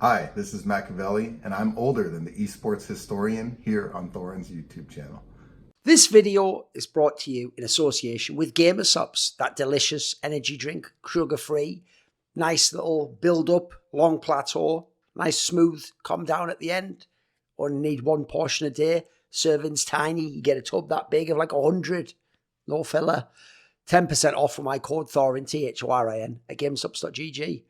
Hi, this is Machiavelli, and I'm older than the esports historian here on Thorin's YouTube channel. This video is brought to you in association with Gamer Subs, that delicious energy drink, sugar-free, nice little build-up, long plateau, nice smooth, calm down at the end. Only need one portion a day, serving's tiny, you get a tub that big of like 100, no filler. 10% off for my code Thorin, Thorin, at gamersubs.gg.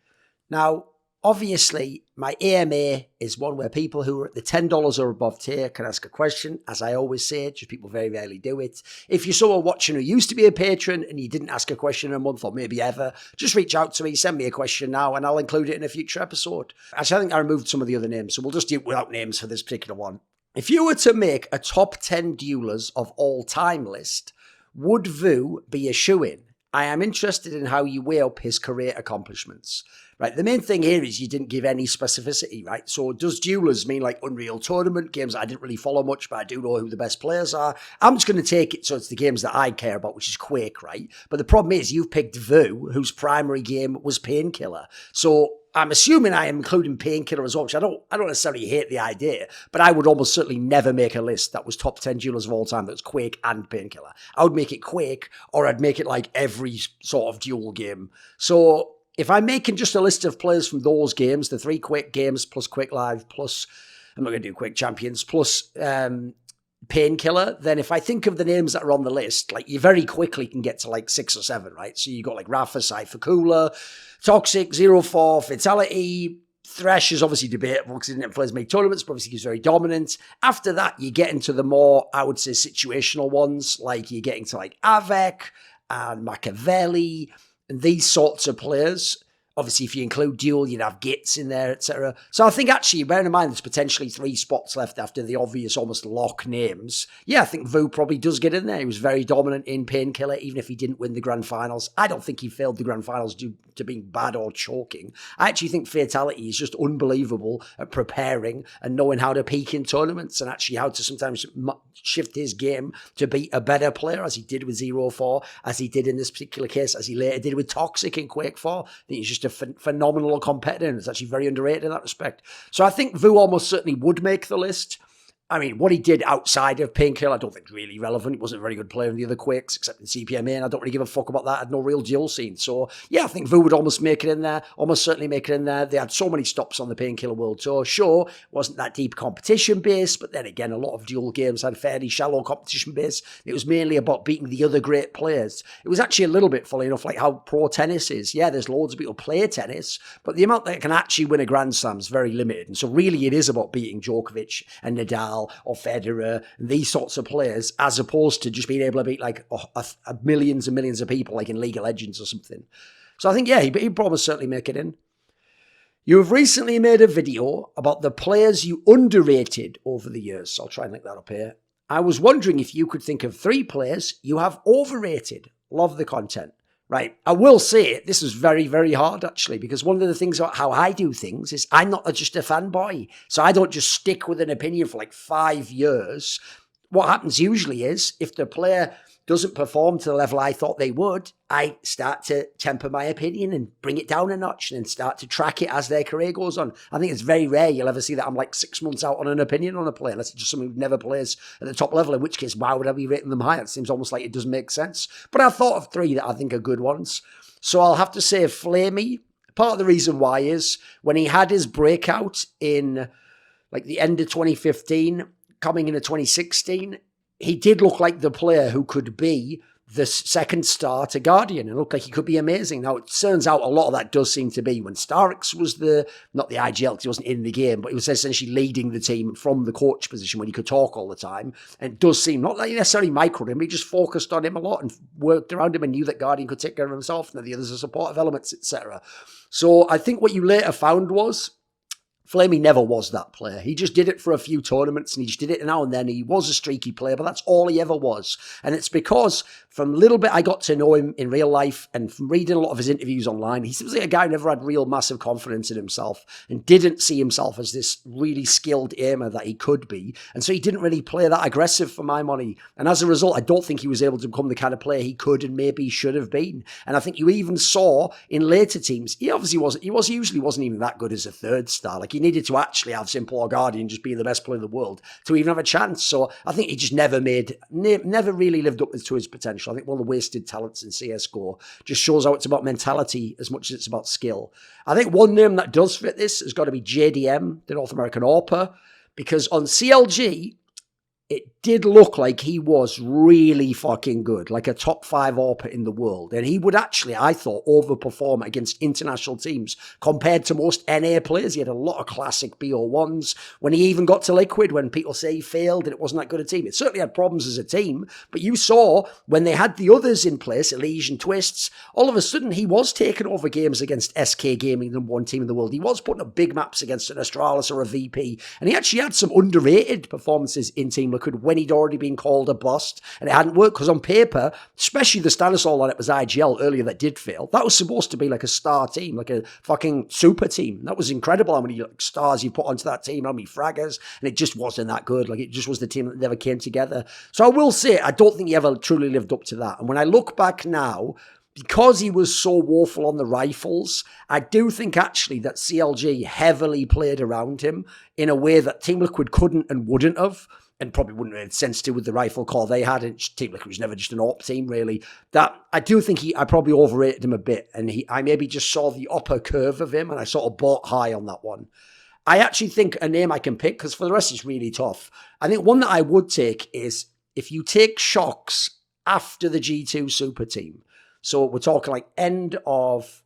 Now, obviously, my AMA is one where people who are at the $10 or above tier can ask a question. As I always say, just people very rarely do it. If you're someone watching who used to be a patron and you didn't ask a question in a month or maybe ever, just reach out to me, send me a question now, and I'll include it in a future episode. Actually, I think I removed some of the other names, so we'll just do it without names for this particular one. If you were to make a top 10 duelers of all time list, would Vu be a shoo-in? I am interested in how you weigh up his career accomplishments. Right, the main thing here is you didn't give any specificity, right? So does duelers mean like Unreal Tournament, games I didn't really follow much, but I do know who the best players are? I'm just going to take it so it's the games that I care about, which is Quake, right? But the problem is you've picked Vu, whose primary game was Painkiller. So I'm assuming I am including Painkiller as well, which I don't necessarily hate the idea, but I would almost certainly never make a list that was top 10 duelers of all time that was Quake and Painkiller. I would make it Quake, or I'd make it like every sort of duel game. So if I'm making just a list of players from those games, the 3 Quake games plus Quake Live plus, I'm not going to do Quake Champions, plus Painkiller, then if I think of the names that are on the list, like you very quickly can get to like 6 or 7, right? So you got like Rafa, Cypher, Cooler, Toxic, 0-4, Fatality. Thresh is obviously debatable because he didn't play as many tournaments, but obviously he's very dominant. After that, you get into the more, I would say, situational ones, like you're getting to like Avec and Machiavelli and these sorts of players. Obviously, if you include duel, you'd have Gits in there, etc. So I think actually, bearing in mind there's potentially 3 spots left after the obvious almost lock names. Yeah, I think Vu probably does get in there. He was very dominant in Painkiller, even if he didn't win the Grand Finals. I don't think he failed the Grand Finals due to being bad or choking. I actually think Fatality is just unbelievable at preparing and knowing how to peak in tournaments and actually how to sometimes shift his game to be a better player, as he did with 0-4, as he did in this particular case, as he later did with Toxic in Quake 4. I think he's just a phenomenal competitor, and it's actually very underrated in that respect. So I think Vu almost certainly would make the list. I mean, what he did outside of Painkiller, I don't think really relevant. He wasn't a very good player in the other Quakes, except in CPMA, and I don't really give a fuck about that. I had no real duel scene. So, yeah, I think Vu would almost make it in there, almost certainly make it in there. They had so many stops on the Painkiller World Tour. Sure, it wasn't that deep competition base, but then again, a lot of duel games had fairly shallow competition base. It was mainly about beating the other great players. It was actually a little bit, funny enough, like how pro tennis is. Yeah, there's loads of people play tennis, but the amount that can actually win a Grand Slam is very limited. And so really it is about beating Djokovic and Nadal or Federer, these sorts of players, as opposed to just being able to beat like millions and millions of people like in League of Legends or something. So I think, yeah, he'd probably certainly make it in. You have recently made a video about the players you underrated over the years. So I'll try and link that up here. I was wondering if you could think of 3 players you have overrated. Love the content. Right, I will say this is very, very hard actually, because one of the things about how I do things is I'm not just a fanboy. So I don't just stick with an opinion for like 5 years. What happens usually is if the player doesn't perform to the level I thought they would, I start to temper my opinion and bring it down a notch and then start to track it as their career goes on. I think it's very rare you'll ever see that I'm like 6 months out on an opinion on a player, unless it's just someone who never plays at the top level, in which case, why would I be rating them higher? It seems almost like it doesn't make sense. But I thought of 3 that I think are good ones. So I'll have to say Flamey. Part of the reason why is when he had his breakout in like the end of 2015, coming into 2016, he did look like the player who could be the second star to Guardian and looked like he could be amazing. Now, it turns out a lot of that does seem to be when Starix was not the IGL because he wasn't in the game, but he was essentially leading the team from the coach position when he could talk all the time. And it does seem, not like necessarily microed him, he just focused on him a lot and worked around him and knew that Guardian could take care of himself and the others are supportive elements, etc. So I think what you later found was Flamey never was that player. He just did it for a few tournaments and he just did it now and then. He was a streaky player, but that's all he ever was. And it's because from a little bit I got to know him in real life and from reading a lot of his interviews online, he seems like a guy who never had real massive confidence in himself and didn't see himself as this really skilled aimer that he could be. And so he didn't really play that aggressive for my money. And as a result, I don't think he was able to become the kind of player he could and maybe should have been. And I think you even saw in later teams, he usually wasn't even that good as a third star. Like you needed to actually have Simple or Guardian just be the best player in the world to even have a chance. So I think he just never really lived up to his potential. I think one of the wasted talents in CSGO just shows how it's about mentality as much as it's about skill. I think one name that does fit this has got to be JDM, the North American AWPer, because on CLG, it did look like he was really fucking good, like a top 5 AWPer in the world. And he would actually, I thought, overperform against international teams compared to most NA players. He had a lot of classic BO1s. When he even got to Liquid, when people say he failed and it wasn't that good a team, it certainly had problems as a team. But you saw when they had the others in place, Elysian and Twists, all of a sudden he was taking over games against SK Gaming, the #1 team in the world. He was putting up big maps against an Astralis or a VP. And he actually had some underrated performances in Team Liquid when he'd already been called a bust and it hadn't worked, because on paper, especially the Stanislaw line, it was IGL earlier that did fail. That was supposed to be like a star team, like a fucking super team. That was incredible how many stars you put onto that team, how many fraggers, and it just wasn't that good. Like, it just was the team that never came together. So I will say, I don't think he ever truly lived up to that. And when I look back now, because he was so woeful on the rifles, I do think actually that CLG heavily played around him in a way that Team Liquid couldn't and wouldn't have, and probably wouldn't have had sense to with the rifle core they had. And Team Liquid was never just an AWP team, really. That I do think I probably overrated him a bit, and I maybe just saw the upper curve of him, and I sort of bought high on that one. I actually think a name I can pick, because for the rest it's really tough. I think one that I would take is if you take ochs after the G2 Super Team. So we're talking like end of,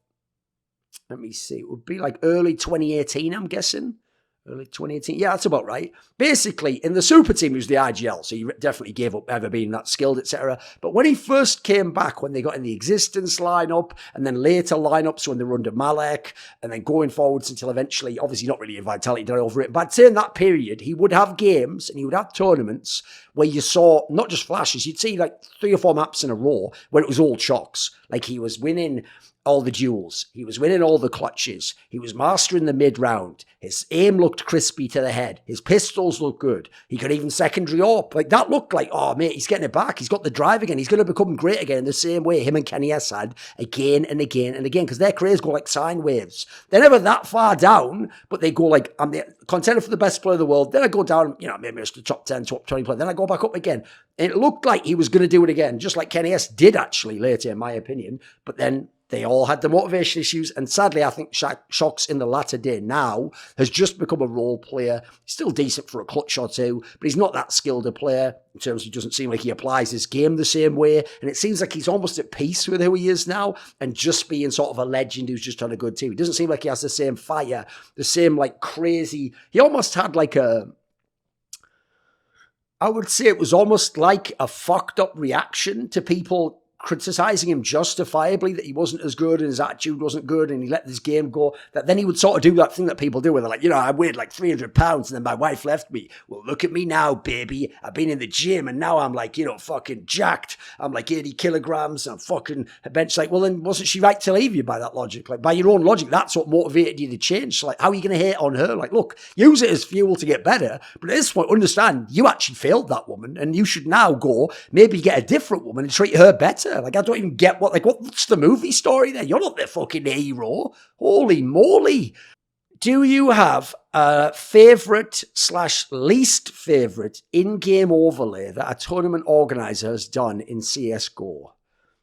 let me see, it would be like early 2018, I'm guessing. Early 2018. Yeah, that's about right. Basically, in the Super Team, he was the IGL, so he definitely gave up ever being that skilled, etc. But when he first came back, when they got in the Existence lineup, and then later lineups when they were under Malek, and then going forwards until eventually, obviously not really in Vitality, done over it, but I'd say in that period, he would have games and he would have tournaments where you saw not just flashes, you'd see like 3 or 4 maps in a row where it was all ochs. Like, he was winning all the duels. He was winning all the clutches. He was mastering the mid-round. His aim looked crispy to the head. His pistols looked good. He could even secondary AWP. Like, that looked like, oh, mate, he's getting it back. He's got the drive again. He's going to become great again in the same way him and Kenny S had again and again and again, because their careers go like sine waves. They're never that far down, but they go like, I'm the contender for the best player in the world. Then I go down, maybe it's the top 10, top 20 player. Then I go back up again. And it looked like he was going to do it again, just like Kenny S did actually later, in my opinion. But then they all had the motivation issues, and sadly, I think ochs in the latter day now has just become a role player. He's still decent for a clutch or two, but he's not that skilled a player in terms of, he doesn't seem like he applies his game the same way, and it seems like he's almost at peace with who he is now, and just being sort of a legend who's just on a good team. He doesn't seem like he has the same fire, the same like crazy, he almost had like I would say it was almost like a fucked up reaction to people criticizing him justifiably that he wasn't as good and his attitude wasn't good and he let this game go, that then he would sort of do that thing that people do where they're like, I weighed like 300 pounds and then my wife left me. Well, look at me now, baby. I've been in the gym and now I'm like, fucking jacked. I'm like 80 kilograms. I'm fucking bench. Like, well, then wasn't she right to leave you by that logic? Like, by your own logic, that's what motivated you to change. So like, how are you going to hate on her? Like, look, use it as fuel to get better. But at this point, understand you actually failed that woman and you should now go maybe get a different woman and treat her better. Like, I don't even get what's the movie story there? You're not the fucking hero. Holy moly. Do you have a favourite/least favourite in-game overlay that a tournament organiser has done in CSGO?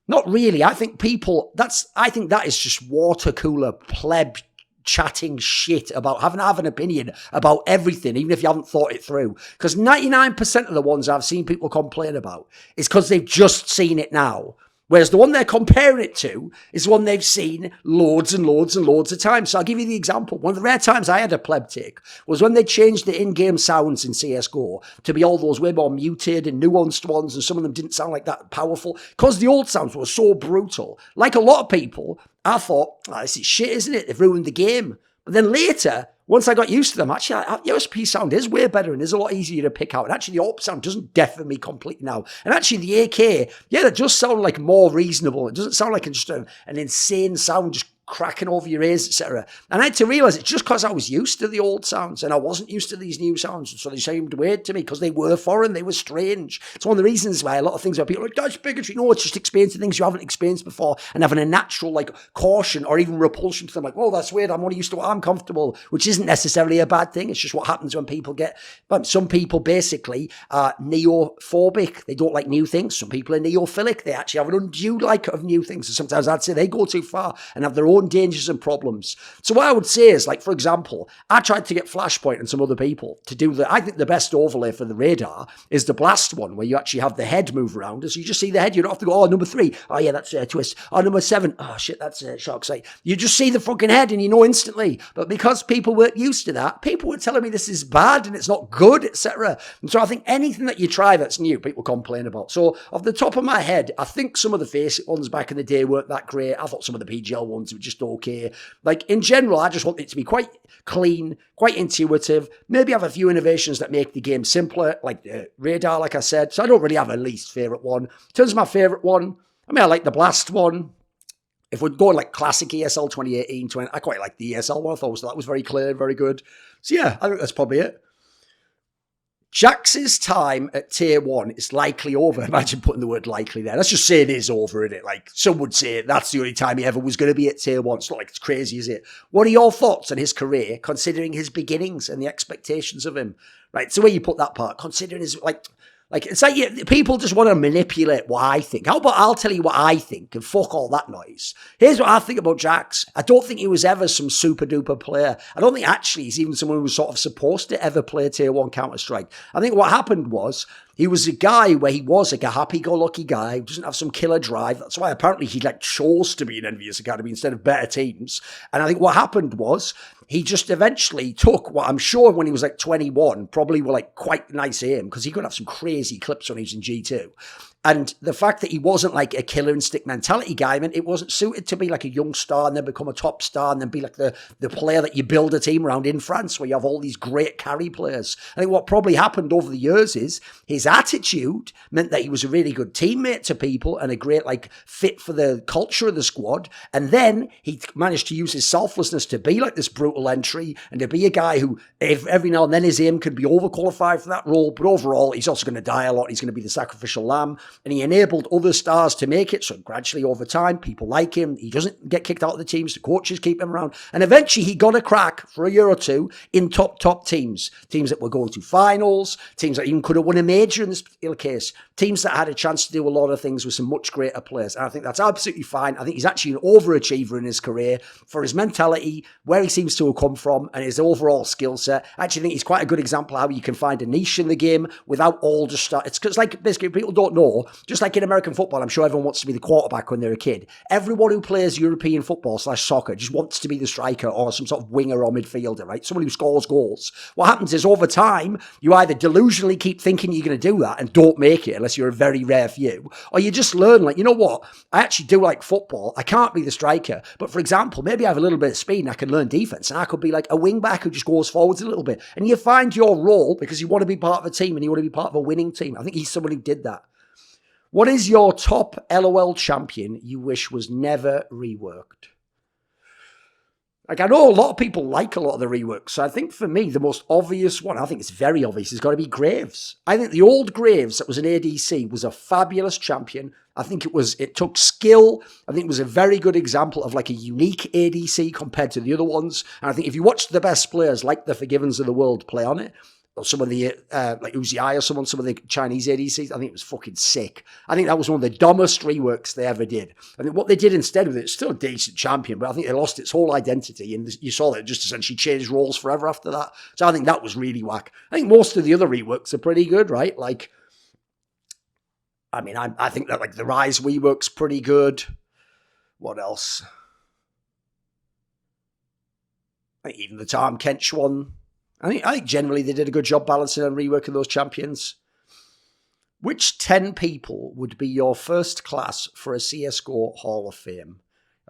Not really. I think that is just water cooler pleb chatting shit about having an opinion about everything, even if you haven't thought it through. Because 99% of the ones I've seen people complain about is because they've just seen it now. Whereas the one they're comparing it to is one they've seen loads and loads and loads of times. So I'll give you the example. One of the rare times I had a pleb take was when they changed the in-game sounds in CSGO to be all those way more muted and nuanced ones, and some of them didn't sound like that powerful because the old sounds were so brutal. Like a lot of people, I thought, this is shit, isn't it? They've ruined the game. But then later, once I got used to them, actually, USP sound is way better and is a lot easier to pick out. And actually, the AWP sound doesn't deafen me completely now. And actually, the AK, that does sound like more reasonable. It doesn't sound like just an insane sound just cracking over your ears, etc. And I had to realise it's just because I was used to the old sounds and I wasn't used to these new sounds. So they seemed weird to me because they were foreign, they were strange. It's one of the reasons why a lot of things where people are like, that's bigotry. No, it's just experiencing things you haven't experienced before and having a natural like caution or even repulsion to them. Like, oh, that's weird. I'm only used to what I'm comfortable, which isn't necessarily a bad thing. It's just what happens when people get, some people basically are neophobic. They don't like new things. Some people are neophilic. They actually have an undue like of new things. So sometimes I'd say they go too far and have their own dangers and problems. So what I would say is, like, for example, I tried to get Flashpoint and some other people to do I think the best overlay for the radar is the blast one, where you actually have the head move around. So you just see the head. You don't have to go, oh, number 3. Oh, yeah, that's a twist. Oh, number 7. Oh, shit, that's a shark sight. You just see the fucking head and you know instantly. But because people weren't used to that, people were telling me this is bad and it's not good, etc. And so I think anything that you try that's new, people complain about. So off the top of my head, I think some of the face ones back in the day weren't that great. I thought some of the PGL ones were just okay. Like, in general, I just want it to be quite clean, quite intuitive, maybe have a few innovations that make the game simpler, like the radar, like I said. So I don't really have a least favourite one. In terms of my favourite one, I mean, I like the blast one. If we're going like classic ESL 2018, I quite like the ESL one. I thought that was very clear, very good. So yeah, I think that's probably it. Jackz's time at tier 1 is likely over. Imagine putting the word likely there. Let's just say it is over, isn't it? Like, some would say that's the only time he ever was going to be at tier 1. It's not like it's crazy, is it? What are your thoughts on his career, considering his beginnings and the expectations of him? Right, so where you put that part, considering his, like it's like people just want to manipulate what I think. How about I'll tell you what I think and fuck all that noise. Here's what I think about Jackz. I don't think he was ever some super duper player. I don't think actually he's even someone who was sort of supposed to ever play tier 1 Counter-Strike. I think what happened was he was a guy where he was like a happy-go-lucky guy who doesn't have some killer drive. That's why apparently he like chose to be in Envious Academy instead of better teams. And I think what happened was he just eventually took what I'm sure when he was like 21 probably were like quite nice aim because he could have some crazy clips when he was in G2. And the fact that he wasn't like a killer instinct mentality guy meant it wasn't suited to be like a young star and then become a top star and then be like the player that you build a team around in France where you have all these great carry players. I think what probably happened over the years is his attitude meant that he was a really good teammate to people and a great like fit for the culture of the squad. And then he managed to use his selflessness to be like this brutal entry and to be a guy who every now and then his aim could be overqualified for that role. But overall, he's also going to die a lot. He's going to be the sacrificial lamb. And he enabled other stars to make it. So gradually over time, people like him. He doesn't get kicked out of the teams. The coaches keep him around. And eventually he got a crack for a year or two in top teams. Teams that were going to finals. Teams that even could have won a major in this particular case. Teams that had a chance to do a lot of things with some much greater players. And I think that's absolutely fine. I think he's actually an overachiever in his career for his mentality, where he seems to have come from, and his overall skill set. I actually think he's quite a good example of how you can find a niche in the game without all just start. It's because like basically people don't know, just like in American football, I'm sure everyone wants to be the quarterback when they're a kid. Everyone who plays European football / soccer just wants to be the striker or some sort of winger or midfielder, right? Someone who scores goals. What happens is over time, you either delusionally keep thinking you're going to do that and don't make it unless you're a very rare few, or you just learn like, you know what? I actually do like football. I can't be the striker. But for example, maybe I have a little bit of speed and I can learn defense and I could be like a wing back who just goes forwards a little bit. And you find your role because you want to be part of a team and you want to be part of a winning team. I think he's someone who did that. What is your top LOL champion you wish was never reworked? Like, I know a lot of people like a lot of the reworks. So I think for me, the most obvious one, I think it's very obvious, has got to be Graves. I think the old Graves that was an ADC was a fabulous champion. I think it took skill. I think it was a very good example of like a unique ADC compared to the other ones. And I think if you watch the best players like the Forgivens of the world play on it, or some of the, like Uzi or some of the Chinese ADCs, I think it was fucking sick. I think that was one of the dumbest reworks they ever did. I think what they did instead with it, it's still a decent champion, but I think it lost its whole identity, and you saw that it just essentially changed roles forever after that. So I think that was really whack. I think most of the other reworks are pretty good, right? Like, I mean, I think that like the Rise rework's pretty good. What else? I think even the Tom Kench one. I think generally they did a good job balancing and reworking those champions. Which 10 people would be your first class for a CSGO Hall of Fame?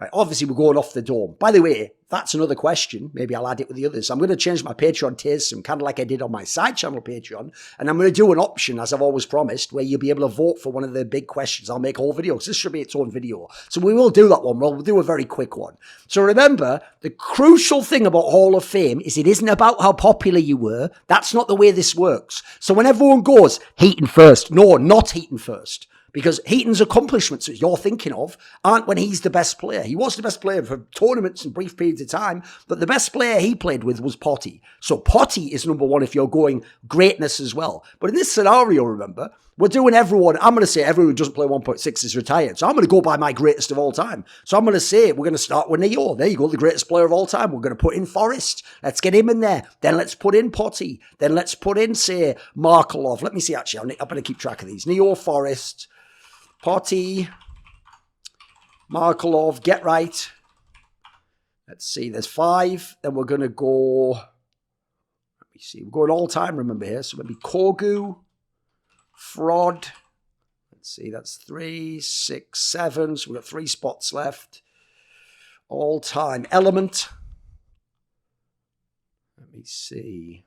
Right, obviously, we're going off the dome. By the way, that's another question. Maybe I'll add it with the others. I'm going to change my Patreon tiers soon, kind of like I did on my side channel Patreon. And I'm going to do an option, as I've always promised, where you'll be able to vote for one of the big questions. I'll make whole videos. This should be its own video. So we will do that one. We'll do a very quick one. So remember, the crucial thing about Hall of Fame is it isn't about how popular you were. That's not the way this works. So when everyone goes, Heaton first. No, not Heaton first. Because Heaton's accomplishments that you're thinking of aren't when he's the best player. He was the best player for tournaments and brief periods of time, but the best player he played with was Potty. So Potty is number one if you're going greatness as well. But in this scenario, remember, we're doing everyone. I'm going to say everyone who doesn't play 1.6 is retired. So I'm going to go by my greatest of all time. So I'm going to say we're going to start with Neo. There you go, the greatest player of all time. We're going to put in Forrest. Let's get him in there. Then let's put in Potty. Then let's put in, say, Markelov. Let me see, actually. I better keep track of these. Neo, Forrest, Potty, Markelov, get right. Let's see, there's 5. Then we're going to go, let me see, we're going all time, remember here. So maybe Kogu, Fraud. Let's see, that's 3, 6, 7. So we've got 3 spots left. All time. Element. Let me see.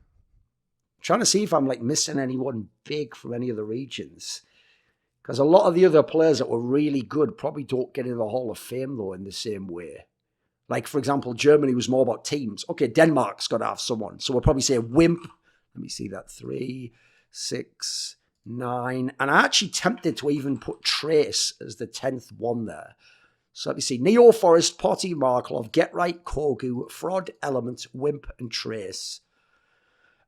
I'm trying to see if I'm like missing anyone big from any of the regions. Because a lot of the other players that were really good probably don't get into the Hall of Fame, though, in the same way. Like, for example, Germany was more about teams. Okay, Denmark's got to have someone. So we'll probably say Wimp. Let me see that. 3, 6, 9. And I actually tempted to even put Trace as the 10th one there. So let me see. Neo, Forest, Potty, Markelov, Get Right, Kogu, Fraud, Element, Wimp, and Trace.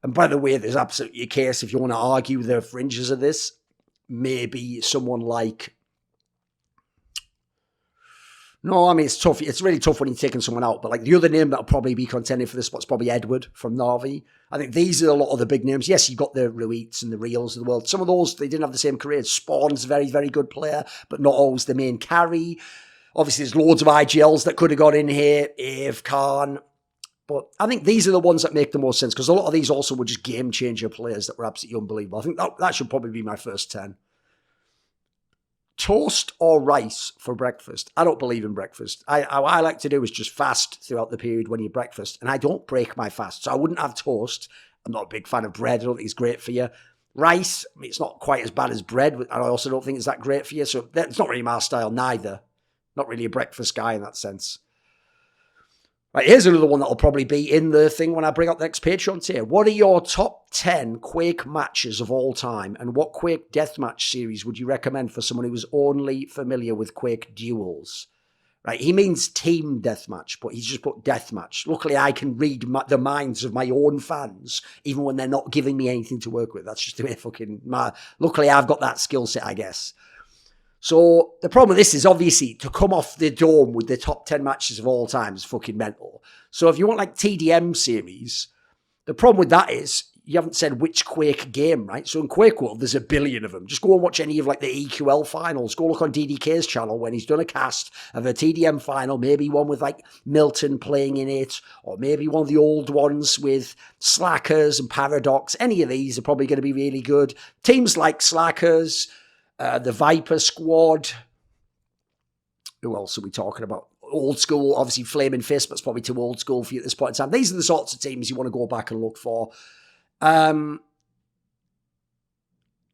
And by the way, there's absolutely a case if you want to argue the fringes of this. Maybe someone like... No, I mean, it's tough. It's really tough when you're taking someone out. But like the other name that'll probably be contending for this spot is probably Edward from Narvi. I think these are a lot of the big names. Yes, you've got the Ruiz and the Reals of the world. Some of those, they didn't have the same careers. Spawn's a very, very good player, but not always the main carry. Obviously, there's loads of IGLs that could have got in here. Ave, Khan. But I think these are the ones that make the most sense because a lot of these also were just game-changer players that were absolutely unbelievable. I think that should probably be my first 10. Toast or rice for breakfast? I don't believe in breakfast. What I like to do is just fast throughout the period when you breakfast, and I don't break my fast. So I wouldn't have toast. I'm not a big fan of bread. I don't think it's great for you. Rice, I mean, it's not quite as bad as bread, and I also don't think it's that great for you. So that's not really my style neither. Not really a breakfast guy in that sense. Right, here's another one that'll probably be in the thing when I bring up the next Patreon tier. What are your top 10 Quake matches of all time? And what Quake deathmatch series would you recommend for someone who is only familiar with Quake duels? Right, he means team deathmatch, but he's just put deathmatch. Luckily, I can read the minds of my own fans, even when they're not giving me anything to work with. That's just the way luckily, I've got that skill set, I guess. So the problem with this is obviously to come off the dome with the top 10 matches of all time is fucking mental. So if you want like TDM series, the problem with that is you haven't said which Quake game, right? So in Quake World, there's a billion of them. Just go and watch any of like the EQL finals. Go look on DDK's channel when he's done a cast of a TDM final, maybe one with like Milton playing in it, or maybe one of the old ones with Slackers and Paradox. Any of these are probably going to be really good. Teams like Slackers, the Viper Squad. Who else are we talking about? Old school, obviously Flaming Fist, but it's probably too old school for you at this point in time. These are the sorts of teams you want to go back and look for.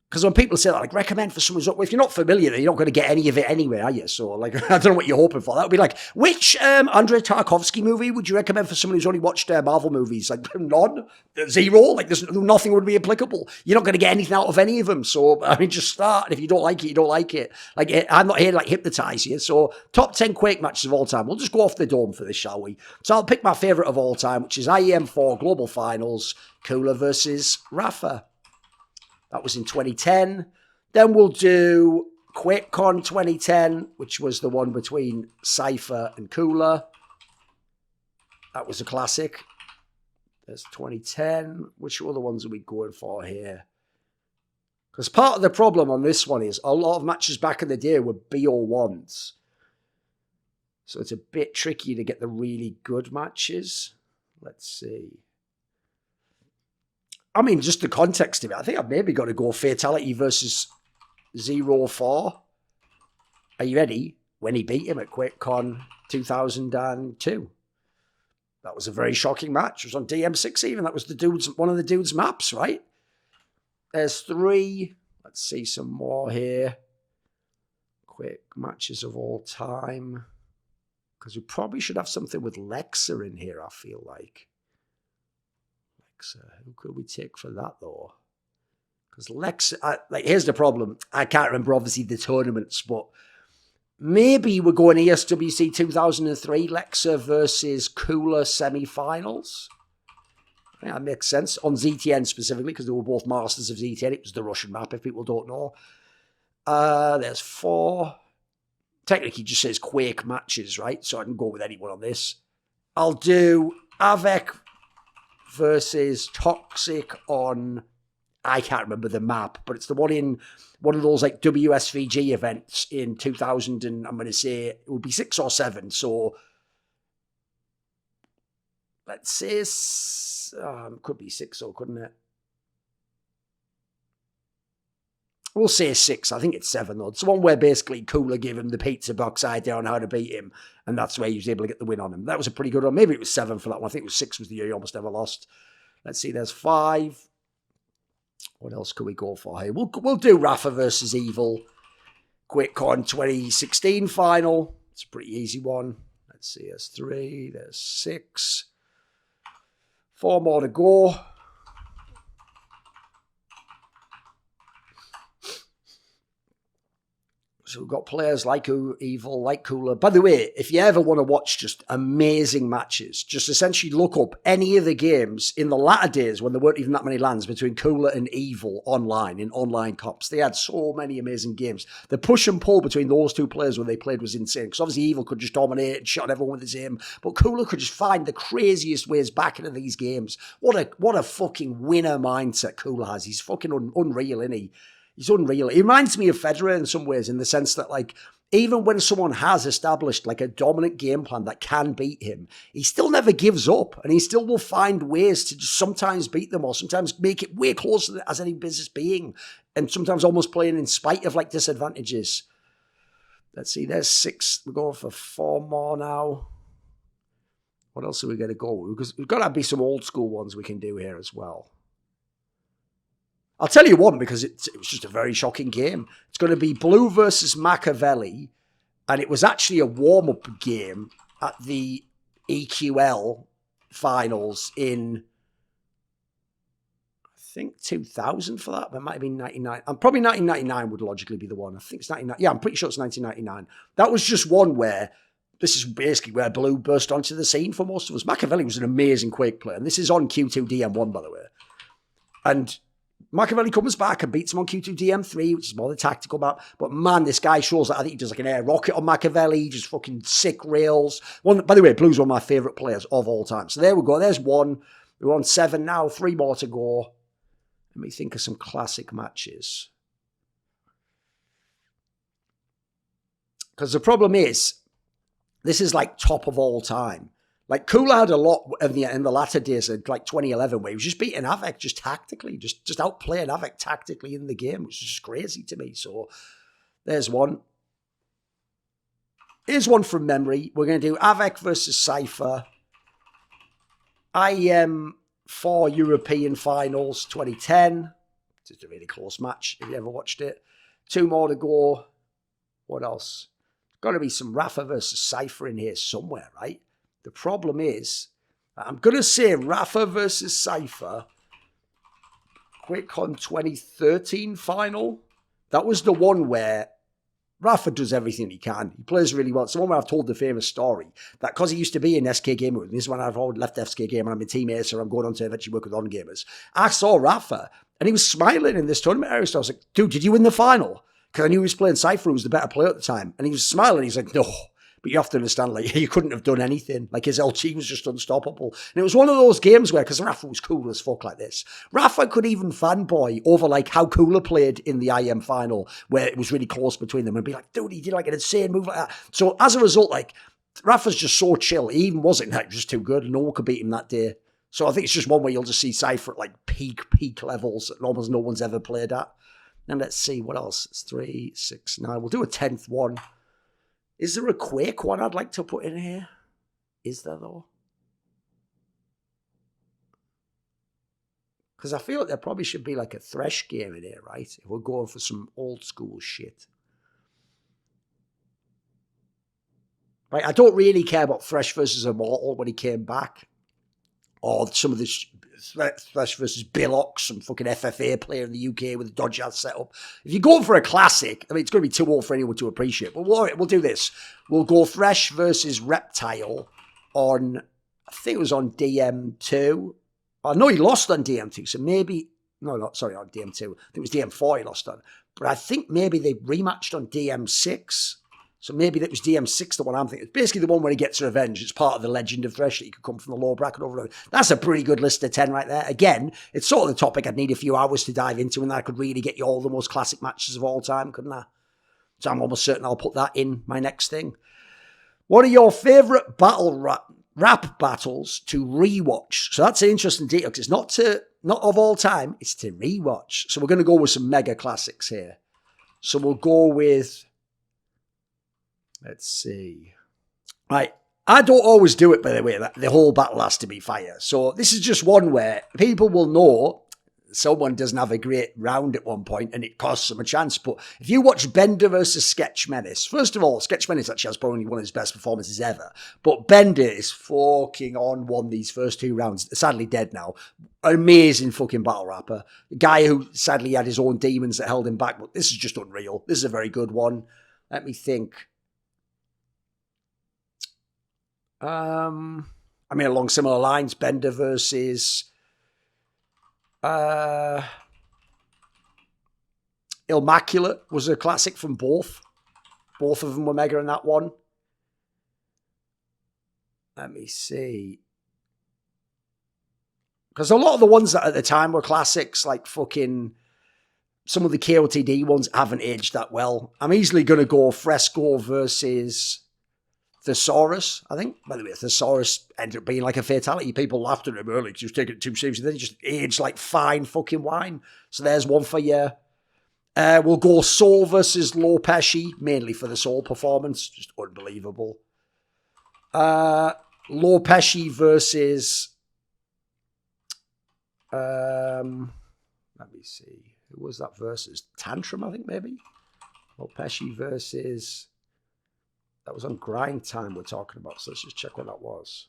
Because when people say that, like, recommend for someone who's, well, if you're not familiar, you're not going to get any of it anyway, are you? So, like, I don't know what you're hoping for. That would be like, which Andrei Tarkovsky movie would you recommend for someone who's only watched Marvel movies? Like, none? Zero? Like, nothing would be applicable. You're not going to get anything out of any of them. So, I mean, just start. And if you don't like it, you don't like it. Like, I'm not here to, like, hypnotize you. So, top 10 Quake matches of all time. We'll just go off the dome for this, shall we? So, I'll pick my favourite of all time, which is IEM4 Global Finals, Cooler versus Rafa. That was in 2010. Then we'll do QuakeCon 2010, which was the one between Cypher and Cooler. That was a classic. There's 2010. Which other ones are we going for here? Because part of the problem on this one is a lot of matches back in the day were BO1s. So it's a bit tricky to get the really good matches. Let's see. I mean, just the context of it. I think I've maybe got to go Fatality versus 0-4. Are you ready? when he beat him at QuakeCon 2002. That was a very shocking match. It was on DM6 even. That was one of the dude's maps, right? There's 3. Let's see some more here. Quick matches of all time. Because we probably should have something with Lexa in here, I feel like. Lexa, who could we take for that, though? Because Lexa, here's the problem. I can't remember, obviously, the tournaments, but maybe we're going ESWC 2003, Lexa versus Cooler semi-finals. Yeah, that makes sense. On ZTN specifically, because they were both masters of ZTN. It was the Russian map, if people don't know. There's 4. Technically, just says Quake matches, right? So I can go with anyone on this. I'll do Avec versus Toxic on... I can't remember the map, but it's the one in one of those like WSVG events in 2000, and I'm going to say it would be 6 or 7. So let's say could be 6, though, couldn't it? We'll say 6. I think it's 7, though. It's the one where basically Cooler gave him the pizza box idea on how to beat him, and that's where he was able to get the win on him. That was a pretty good one. Maybe it was 7 for that one. I think it was 6 was the year he almost never lost. Let's see, there's 5. What else could we go for here? We'll do Rafa versus Evil. QuakeCon 2016 final. It's a pretty easy one. Let's see, there's 3, there's 6. 4 more to go. So we've got players like Evil, like Cooler. By the way, if you ever want to watch just amazing matches, just essentially look up any of the games in the latter days when there weren't even that many lands between Cooler and Evil online, in online cups. They had so many amazing games. The push and pull between those two players when they played was insane. Because obviously Evil could just dominate and shot everyone with his aim, but Cooler could just find the craziest ways back into these games. What a fucking winner mindset Cooler has. He's fucking unreal, isn't he? He's unreal. He reminds me of Federer in some ways, in the sense that, like, even when someone has established like a dominant game plan that can beat him, he still never gives up, and he still will find ways to just sometimes beat them, or sometimes make it way closer as any business being, and sometimes almost playing in spite of like disadvantages. Let's see, there's 6. We're going for 4 more now. What else are we going to go? Because we've got to be some old school ones we can do here as well. I'll tell you one, because it was just a very shocking game. It's going to be Blue versus Machiavelli, and it was actually a warm-up game at the EQL finals in, I think, 2000 for that, but it might have been 99. And probably 1999 would logically be the one. I think it's 99. Yeah, I'm pretty sure it's 1999. That was just one where, this is basically where Blue burst onto the scene for most of us. Machiavelli was an amazing Quake player, and this is on Q2 DM1, by the way. And Machiavelli comes back and beats him on Q2 DM3, which is more the tactical map. But man, this guy shows that I think he does like an air rocket on Machiavelli, just fucking sick rails. By the way, Blue's one of my favourite players of all time. So there we go. There's 1. We're on 7 now. 3 more to go. Let me think of some classic matches. Because the problem is, this is like top of all time. Like, Cooler had a lot in the latter days of like 2011 where he was just beating Avec just tactically, just outplaying Avec tactically in the game, which is just crazy to me. So there's one. Here's one from memory. We're going to do Avec versus Cypher. IEM 4 European Finals 2010. It's a really close match if you ever watched it. 2 more to go. What else? Got to be some Rafa versus Cypher in here somewhere, right? The problem is, I'm going to say Rafa versus Cypher, QuakeCon 2013 final. That was the one where Rafa does everything he can. He plays really well. It's the one where I've told the famous story that because he used to be in SK Gamer with me, this is when I've already left SK Gamer, I'm a team ace, so I'm going on to eventually work with On Gamers. I saw Rafa, and he was smiling in this tournament area, so I was like, dude, did you win the final? Because I knew he was playing Cypher, who was the better player at the time. And he was smiling, he's like, no. But you have to understand, like, he couldn't have done anything. Like, his LG was just unstoppable. And it was one of those games where, because Rafa was cool as fuck like this, Rafa could even fanboy over, like, how Cooler played in the IM final, where it was really close between them, and be like, dude, he did, like, an insane move like that. So, as a result, like, Rafa's just so chill. He even wasn't, like, just too good. No one could beat him that day. So, I think it's just one where you'll just see Cypher at, like, peak levels that almost no one's ever played at. And let's see, what else? It's 3, 6, 9. We'll do a 10th one. Is there a Quake one I'd like to put in here? Is there, though? Because I feel like there probably should be like a Thresh game in here, right? If we're going for some old school shit. Right, I don't really care about Thresh versus Immortal when he came back. Or some of this Thresh versus Billox, some fucking FFA player in the UK with a dodgy ass setup. If you're going for a classic, I mean, it's going to be too old for anyone to appreciate. But we'll do this. We'll go Thresh versus Reptile on, I think it was on DM2. I know he lost on DM2, so maybe, sorry, on DM2. I think it was DM4 he lost on. But I think maybe they rematched on DM6. So maybe that was DM6, the one I'm thinking. It's basically the one where he gets revenge. It's part of the legend of Thresh that you could come from the lower bracket over. That's a pretty good list of 10 right there. Again, it's sort of the topic I'd need a few hours to dive into, and I could really get you all the most classic matches of all time, couldn't I? So I'm almost certain I'll put that in my next thing. What are your favourite battle rap battles to rewatch? So that's an interesting detail, because it's not of all time, it's to rewatch. So we're going to go with some mega classics here. So we'll go with... Let's see. Right. I don't always do it, by the way. The whole battle has to be fire. So this is just one where people will know someone doesn't have a great round at one point and it costs them a chance. But if you watch Bender versus Sketch Menace, first of all, Sketch Menace actually has probably one of his best performances ever. But Bender is fucking won these first two rounds. Sadly dead now. Amazing fucking battle rapper. A guy who sadly had his own demons that held him back. But this is just unreal. This is a very good one. Let me think. I mean, along similar lines, Bender versus Immaculate was a classic from both. Both of them were mega in that one. Let me see. Because a lot of the ones that at the time were classics, like fucking some of the KOTD ones haven't aged that well. I'm easily going to go Fresco versus Thesaurus, I think. By the way, Thesaurus ended up being like a fatality. People laughed at him early because he was taking it too seriously. Then he just aged like fine fucking wine. So there's one for you. We'll go Soul versus Lopeshi, mainly for the Soul performance. Just unbelievable. Lopeshi versus... let me see. Who was that versus? Tantrum, I think, maybe? Lopeshi versus... That was on Grind Time we're talking about, so let's just check what that was.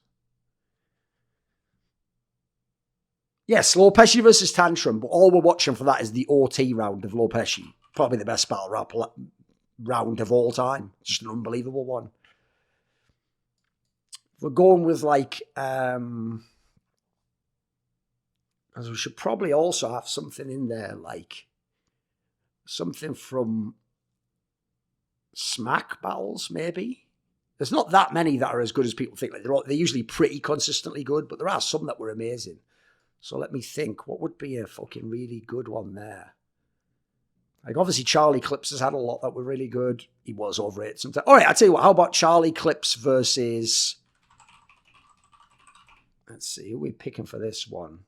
Yes, Lopeshi versus Tantrum, but all we're watching for that is the OT round of Lopeshi. Probably the best battle rap round of all time. Just an unbelievable one. We're going with like... as we should probably also have something in there, like something from... Smack battles, maybe. There's not that many that are as good as people think. Like they're usually pretty consistently good, but there are some that were amazing. So let me think. What would be a fucking really good one there? Like obviously Charlie Clips has had a lot that were really good. He was overrated sometimes. All right, I'll tell you what. How about Charlie Clips versus... Let's see. Who are we picking for this one?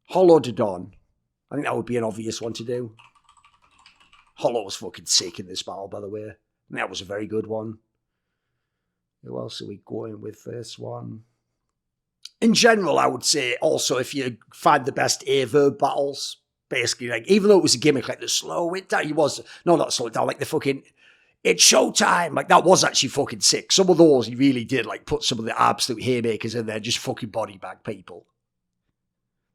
Hollow to Dawn. I think that would be an obvious one to do. Hollow was fucking sick in this battle, by the way. And that was a very good one. Who else are we going with this one? In general, I would say also if you find the best A-verb battles, basically, like, even though it was a gimmick, like the slow it down, not slow it down, like the fucking, it's showtime. Like that was actually fucking sick. Some of those, he really did like put some of the absolute haymakers in there, just fucking body bag people.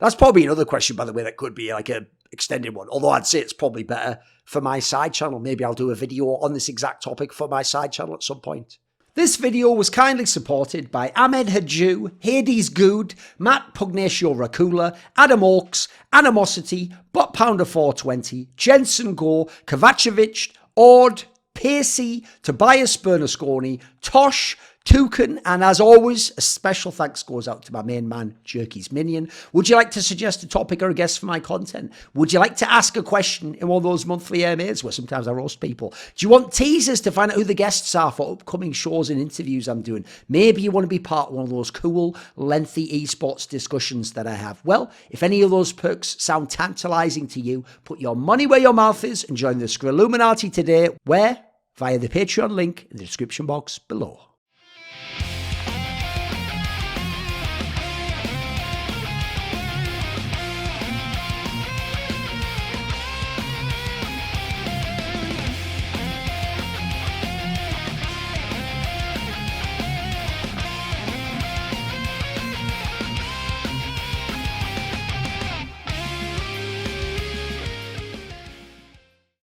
That's probably another question, by the way, that could be like a extended one. Although I'd say it's probably better for my side channel. Maybe I'll do a video on this exact topic for my side channel at some point. This video was kindly supported by Ahmed Hadjou, Hades GOUD, Matt Pugnatio Rajcula, Adam Ochs, Animosity, Bot Pounder 420, Jensen Goh, Kovacevicd, Ord, Pacy, Tobias Bernasconi, Tosh, Tooorin, and as always, a special thanks goes out to my main man, Jerky's Minion. Would you like to suggest a topic or a guest for my content? Would you like to ask a question in one of those monthly AMAs where sometimes I roast people? Do you want teasers to find out who the guests are for upcoming shows and interviews I'm doing? Maybe you want to be part of one of those cool, lengthy esports discussions that I have. Well, if any of those perks sound tantalizing to you, put your money where your mouth is and join the Skrilluminati today, where via the Patreon link in the description box below.